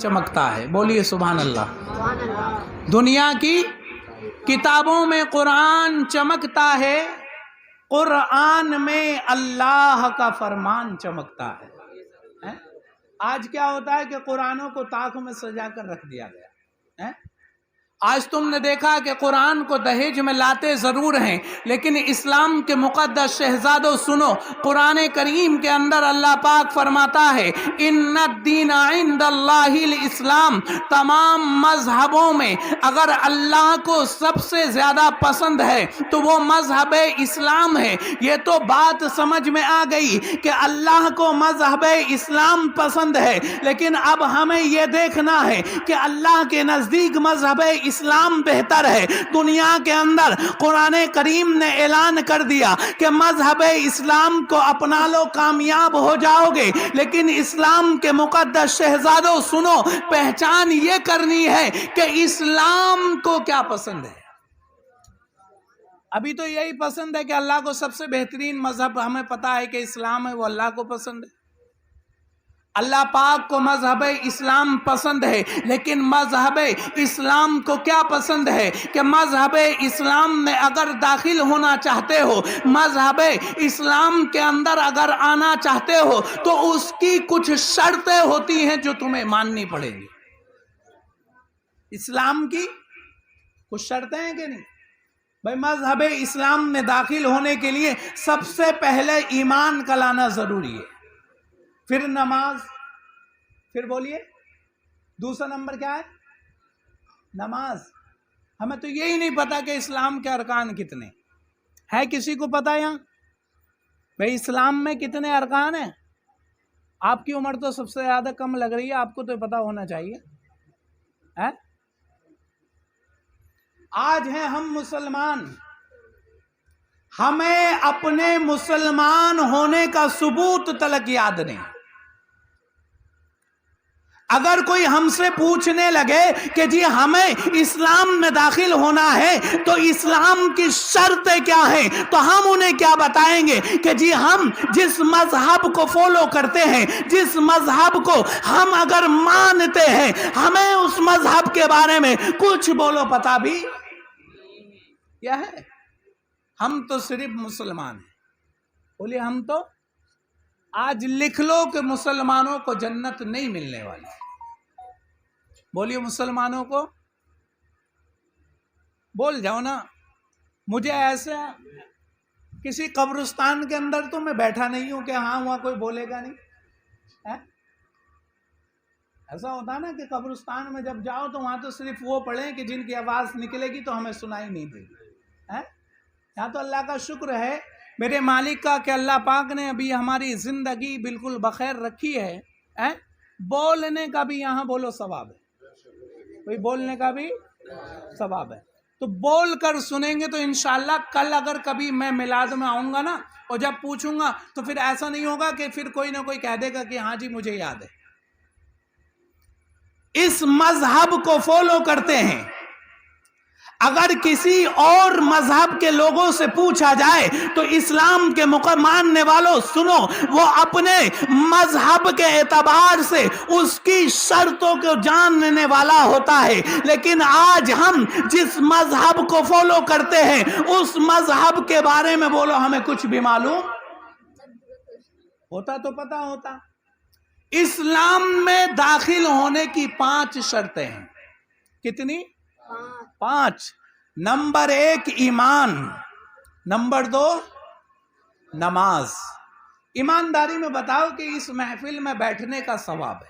چمکتا ہے. بولیے سبحان اللہ. دنیا کی کتابوں میں قرآن چمکتا ہے، قرآن میں اللہ کا فرمان چمکتا ہے. آج کیا ہوتا ہے کہ قرآنوں کو طاقوں میں سجا کر رکھ دیا گیا. آج تم نے دیکھا کہ قرآن کو دہیج میں لاتے ضرور ہیں، لیکن اسلام کے مقدس شہزادوں سنو، قرآن کریم کے اندر اللہ پاک فرماتا ہے ان الدین عند اللہ الاسلام. تمام مذہبوں میں اگر اللہ کو سب سے زیادہ پسند ہے تو وہ مذہب اسلام ہے. یہ تو بات سمجھ میں آ گئی کہ اللہ کو مذہب اسلام پسند ہے، لیکن اب ہمیں یہ دیکھنا ہے کہ اللہ کے نزدیک مذہب اسلام بہتر ہے. دنیا کے اندر قرآن کریم نے اعلان کر دیا کہ مذہب اسلام کو اپنا لو، کامیاب ہو جاؤ گے. لیکن اسلام کے مقدس شہزادوں سنو، پہچان یہ کرنی ہے کہ اسلام کو کیا پسند ہے. ابھی تو یہی پسند ہے کہ اللہ کو سب سے بہترین مذہب ہمیں پتا ہے کہ اسلام ہے، وہ اللہ کو پسند ہے. اللہ پاک کو مذہب اسلام پسند ہے، لیکن مذہب اسلام کو کیا پسند ہے کہ مذہب اسلام میں اگر داخل ہونا چاہتے ہو، مذہب اسلام کے اندر اگر آنا چاہتے ہو تو اس کی کچھ شرطیں ہوتی ہیں جو تمہیں ماننی پڑیں گی. اسلام کی کچھ شرطیں ہیں کہ نہیں بھائی؟ مذہب اسلام میں داخل ہونے کے لیے سب سے پہلے ایمان کا لانا ضروری ہے، پھر نماز، پھر بولیے دوسرا نمبر کیا ہے؟ نماز. ہمیں تو یہی نہیں پتا کہ اسلام کے ارکان کتنے ہے. کسی کو پتا یہاں بھائی اسلام میں کتنے ارکان ہیں؟ آپ کی عمر تو سب سے زیادہ کم لگ رہی ہے، آپ کو تو پتا ہونا چاہیے. آج ہیں ہم مسلمان، ہمیں اپنے مسلمان ہونے کا ثبوت تلک یاد نہیں. اگر کوئی ہم سے پوچھنے لگے کہ جی ہمیں اسلام میں داخل ہونا ہے تو اسلام کی شرطیں کیا ہیں، تو ہم انہیں کیا بتائیں گے کہ جی ہم جس مذہب کو فالو کرتے ہیں، جس مذہب کو ہم اگر مانتے ہیں، ہمیں اس مذہب کے بارے میں کچھ بولو پتا بھی کیا ہے. ہم تو صرف مسلمان ہیں. بولیے ہم تو آج لکھ لو کہ مسلمانوں کو جنت نہیں ملنے والی. بولیے مسلمانوں کو بول جاؤ نا. مجھے ایسے کسی قبرستان کے اندر تو میں بیٹھا نہیں ہوں کہ ہاں وہاں کوئی بولے گا نہیں. ایسا ہوتا نا کہ قبرستان میں جب جاؤ تو وہاں تو صرف وہ پڑھیں کہ جن کی آواز نکلے گی تو ہمیں سنائی نہیں دے گی. یہاں تو اللہ کا شکر ہے میرے مالک کا کہ اللہ پاک نے ابھی ہماری زندگی بالکل بخیر رکھی ہے. بولنے کا بھی یہاں بولو ثواب ہے، کوئی بولنے کا بھی ثواب ہے. تو بول کر سنیں گے تو انشاءاللہ کل اگر کبھی میں میلاد میں آؤں گا نا اور جب پوچھوں گا تو پھر ایسا نہیں ہوگا کہ پھر کوئی نہ کوئی کہہ دے گا کہ ہاں جی مجھے یاد ہے. اس مذہب کو فالو کرتے ہیں. اگر کسی اور مذہب کے لوگوں سے پوچھا جائے تو اسلام کے ماننے والوں سنو، وہ اپنے مذہب کے اعتبار سے اس کی شرطوں کو جاننے والا ہوتا ہے. لیکن آج ہم جس مذہب کو فالو کرتے ہیں اس مذہب کے بارے میں بولو ہمیں کچھ بھی معلوم ہوتا تو پتا ہوتا. اسلام میں داخل ہونے کی 5 شرطیں ہیں. کتنی؟ 5. نمبر 1 ایمان، نمبر 2 نماز. ایمانداری میں بتاؤ کہ اس محفل میں بیٹھنے کا ثواب ہے.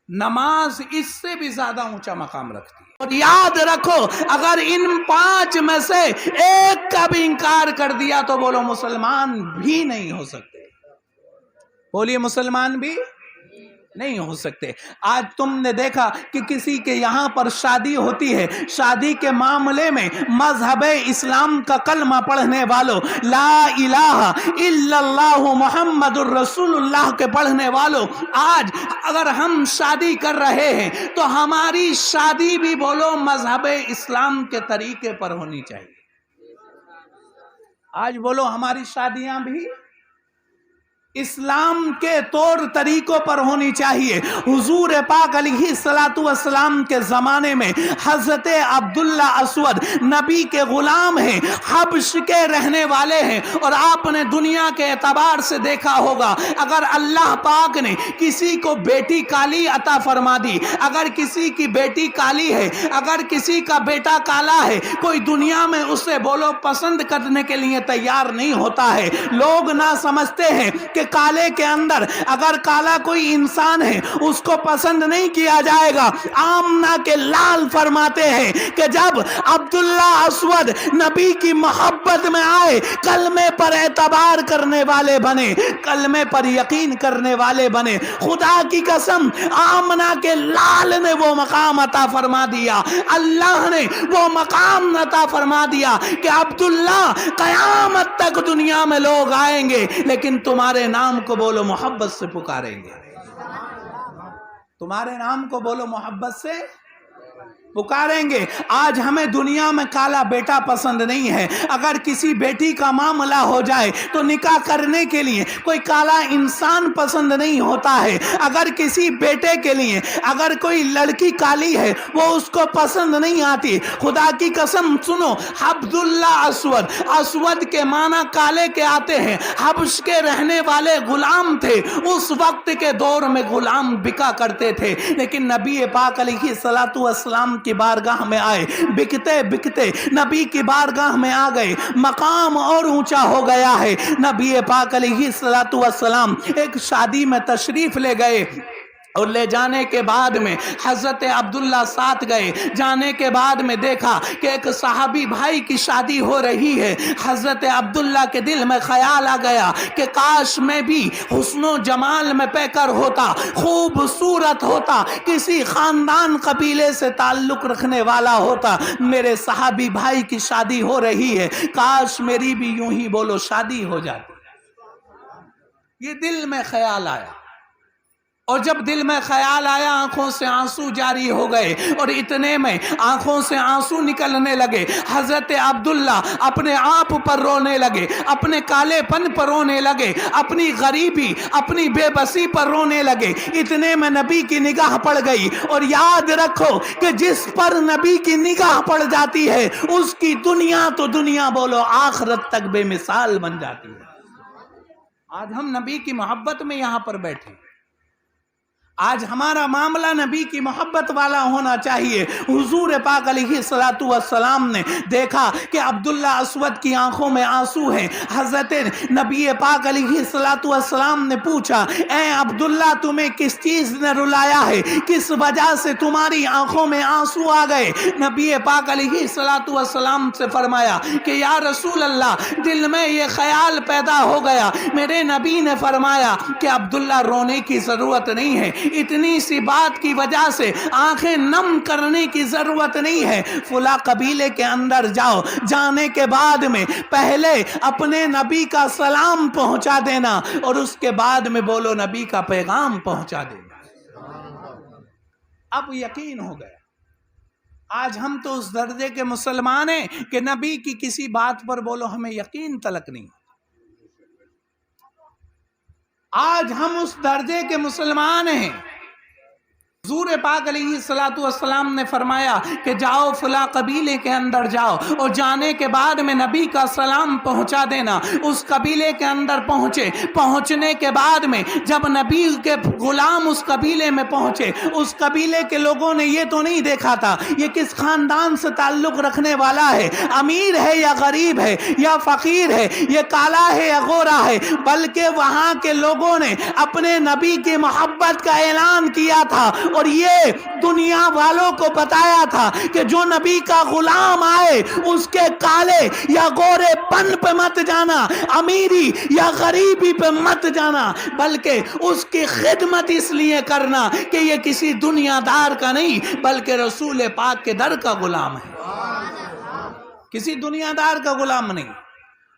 نماز اس سے بھی زیادہ اونچا مقام رکھتی ہے. اور یاد رکھو اگر ان 5 میں سے ایک کا بھی انکار کر دیا تو بولو مسلمان بھی نہیں ہو سکتے. بولیے مسلمان بھی نہیں ہو سکتے. آج تم نے دیکھا کہ کسی کے یہاں پر شادی ہوتی ہے، شادی کے معاملے میں مذہب اسلام کا کلمہ پڑھنے والوں، لا الہ الا اللہ محمد الرسول اللہ کے پڑھنے والوں، آج اگر ہم شادی کر رہے ہیں تو ہماری شادی بھی بولو مذہب اسلام کے طریقے پر ہونی چاہیے. آج بولو ہماری شادیاں بھی اسلام کے طور طریقوں پر ہونی چاہیے۔ حضور پاک علیہ الصلوۃ والسلام کے زمانے میں حضرت عبداللہ اسود نبی کے غلام ہیں، حبش کے رہنے والے ہیں، اور آپ نے دنیا کے اعتبار سے دیکھا ہوگا اگر اللہ پاک نے کسی کو بیٹی کالی عطا فرما دی، اگر کسی کی بیٹی کالی ہے، اگر کسی کا بیٹا کالا ہے، کوئی دنیا میں اسے بولو پسند کرنے کے لیے تیار نہیں ہوتا ہے۔ لوگ نہ سمجھتے ہیں کہ کالے کے اندر اگر کالا کوئی انسان ہے اس کو پسند نہیں کیا جائے گا۔ آمنہ کے لال فرماتے ہیں کہ جب عبداللہ اسود نبی کی محبت میں آئے، کلمے پر اعتبار کرنے والے بنے، کلمے پر یقین کرنے والے بنے، خدا کی قسم آمنہ کے لال نے وہ مقام عطا فرما دیا، اللہ نے وہ مقام عطا فرما دیا کہ عبداللہ قیامت تک دنیا میں لوگ آئیں گے لیکن تمہارے نام کو بولو محبت سے پکاریں گے، تمہارے نام کو بولو محبت سے پکاریں گے۔ آج ہمیں دنیا میں کالا بیٹا پسند نہیں ہے، اگر کسی بیٹی کا معاملہ ہو جائے تو نکاح کرنے کے لیے کوئی کالا انسان پسند نہیں ہوتا ہے، اگر کسی بیٹے کے لیے اگر کوئی لڑکی کالی ہے وہ اس کو پسند نہیں آتی۔ خدا کی قسم سنو، عبداللہ اسود، اسود کے معنی کالے کے آتے ہیں، حبش کے رہنے والے غلام تھے، اس وقت کے دور میں غلام بکا کرتے تھے، لیکن نبی پاک علیہ الصلوۃ والسلام کی بارگاہ میں آئے، بکتے بکتے نبی کی بارگاہ میں آ گئے، مقام اور اونچا ہو گیا ہے۔ نبی پاک علیہ الصلوۃ والسلام ایک شادی میں تشریف لے گئے، اور لے جانے کے بعد میں حضرت عبداللہ ساتھ گئے، جانے کے بعد میں دیکھا کہ ایک صحابی بھائی کی شادی ہو رہی ہے۔ حضرت عبداللہ کے دل میں خیال آ گیا کہ کاش میں بھی حسن و جمال میں پیکر ہوتا، خوبصورت ہوتا، کسی خاندان قبیلے سے تعلق رکھنے والا ہوتا، میرے صحابی بھائی کی شادی ہو رہی ہے، کاش میری بھی یوں ہی بولو شادی ہو جاتی۔ یہ دل میں خیال آیا، اور جب دل میں خیال آیا آنکھوں سے آنسو جاری ہو گئے، اور اتنے میں آنکھوں سے آنسو نکلنے لگے۔ حضرت عبداللہ اپنے آپ پر رونے لگے، اپنے کالے پن پر رونے لگے، اپنی غریبی، اپنی بے بسی پر رونے لگے۔ اتنے میں نبی کی نگاہ پڑ گئی، اور یاد رکھو کہ جس پر نبی کی نگاہ پڑ جاتی ہے اس کی دنیا تو دنیا بولو آخرت تک بے مثال بن جاتی ہے۔ آج ہم نبی کی محبت میں یہاں پر بیٹھے، آج ہمارا معاملہ نبی کی محبت والا ہونا چاہیے۔ حضور پاک علیہ الصلوۃ والسلام نے دیکھا کہ عبداللہ اسود کی آنکھوں میں آنسو ہیں، حضرت نبی پاک علیہ الصلوۃ والسلام نے پوچھا، اے عبداللہ تمہیں کس چیز نے رلایا ہے، کس وجہ سے تمہاری آنکھوں میں آنسو آ گئے؟ نبی پاک علیہ الصلوۃ والسلام سے فرمایا کہ یا رسول اللہ، دل میں یہ خیال پیدا ہو گیا، میرے نبی نے فرمایا کہ عبداللہ رونے کی ضرورت نہیں ہے، اتنی سی بات کی وجہ سے آنکھیں نم کرنے کی ضرورت نہیں ہے، فلاں قبیلے کے اندر جاؤ، جانے کے بعد میں پہلے اپنے نبی کا سلام پہنچا دینا، اور اس کے بعد میں بولو نبی کا پیغام پہنچا دینا۔ اب یقین ہو گیا۔ آج ہم تو اس درجے کے مسلمان ہیں کہ نبی کی کسی بات پر بولو ہمیں یقین تلک نہیں۔ آج ہم اس درجے کے مسلمان ہیں۔ حضور پاک علیہ الصلوۃ والسلام نے فرمایا کہ جاؤ فلاں قبیلے کے اندر جاؤ، اور جانے کے بعد میں نبی کا سلام پہنچا دینا۔ اس قبیلے کے اندر پہنچے، پہنچنے کے بعد میں جب نبی کے غلام اس قبیلے میں پہنچے، اس قبیلے کے لوگوں نے یہ تو نہیں دیکھا تھا یہ کس خاندان سے تعلق رکھنے والا ہے، امیر ہے یا غریب ہے یا فقیر ہے، یہ کالا ہے یا گورا ہے، بلکہ وہاں کے لوگوں نے اپنے نبی کی محبت کا اعلان کیا تھا، اور یہ دنیا والوں کو بتایا تھا کہ جو نبی کا غلام آئے اس کے کالے یا گورے پن پہ مت جانا، امیری یا غریبی پہ مت جانا، بلکہ اس کی خدمت اس لیے کرنا کہ یہ کسی دنیا دار کا نہیں بلکہ رسول پاک کے در کا غلام ہے، کسی دنیا دار کا غلام نہیں۔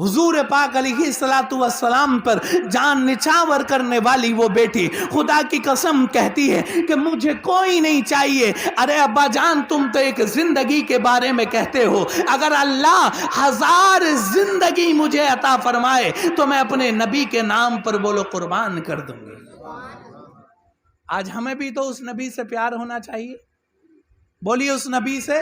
حضور پاک علیہ السلام پر جان نچھاور کرنے والی وہ بیٹی خدا کی قسم کہتی ہے کہ مجھے کوئی نہیں چاہیے. ارے ابا جان تم تو ایک زندگی کے بارے میں کہتے ہو, اگر اللہ 1000 زندگی مجھے عطا فرمائے تو میں اپنے نبی کے نام پر بولو قربان کر دوں گی. آج ہمیں بھی تو اس نبی سے پیار ہونا چاہیے. بولیے اس نبی سے